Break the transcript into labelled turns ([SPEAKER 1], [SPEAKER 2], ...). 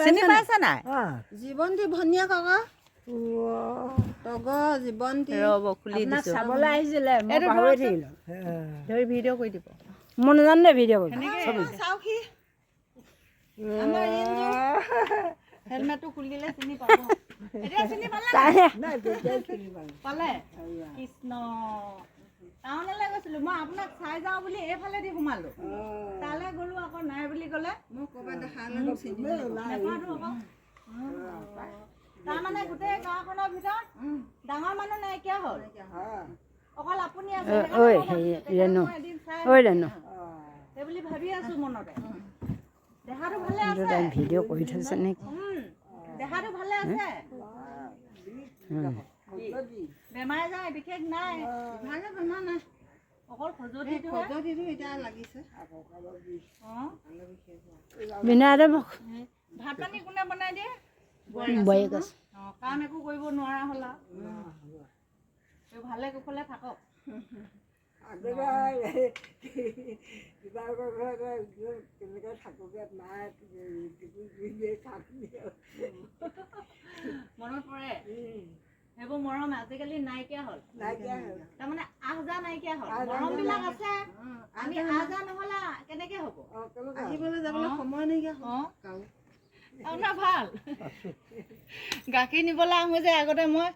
[SPEAKER 1] চিনি পাইছা নাই
[SPEAKER 2] জীৱন্তী ভনীয়া কাকা তগৰ জীৱন্তী
[SPEAKER 1] ৰ'ব খুলি দিছোঁ
[SPEAKER 3] চাবলৈ আহিছিলে মই পাহৰি থাকিলোঁ
[SPEAKER 1] ধৰি ভিডিঅ' কৰি দিব
[SPEAKER 3] মই নাজানো দে ভিডিঅ' কৰি
[SPEAKER 2] চাওঁকি
[SPEAKER 1] হেলমেটটো খুলি দিলে চিনি পাব এতিয়া চিনি পালে পালে কৃষ্ণ টাউনলৈ গৈছিলোঁ মই আপোনাক চাই যাওঁ বুলি এইফালেদি সোমালোঁ তালৈ গ'লোঁ আকৌ নাই বুলি ক'লে
[SPEAKER 2] মই ক'ৰবাত দেখালে
[SPEAKER 1] নেপাওঁতো আকৌ তাৰমানে গোটেই গাঁওখনৰ ভিতৰত ডাঙৰ মানুহ নাইকিয়া হ'ল অকল আপুনি আছে
[SPEAKER 3] ঐ ৰেণু ঐ ৰেণু
[SPEAKER 1] সেই বুলি ভাবি আছোঁ মনতে দেহাটো ভালে আছে
[SPEAKER 3] ভিডিঅ' কৰি থৈছে নেকি
[SPEAKER 1] দেহাটো ভালে আছে বেমাৰ যায় বিশেষ নাই
[SPEAKER 2] ভালে বেমাৰ নাই
[SPEAKER 1] অকল খজুৱতিটো
[SPEAKER 2] এতিয়া লাগিছে
[SPEAKER 3] বিনাদে
[SPEAKER 1] ভাত পানী কোনে বনাই দিয়ে
[SPEAKER 3] বোৱাৰীক আছে
[SPEAKER 1] কাম একো কৰিব নোৱাৰা হ'লা ভালে কুশলে থাকক মনত পৰে সেইবোৰ মৰম আজিকালি নাইকিয়া হ'ল তাৰমানে আহজা নাইকিয়া হ'ল মৰম বিলাক আছে আমি আহজা নহ'লে কেনেকে হ'ব
[SPEAKER 2] আহিবলৈ যাবলৈ সময় নাইকিয়া
[SPEAKER 1] আপোনাৰ ভাল গাখীৰ নিবলৈ আহোঁ যে আগতে মই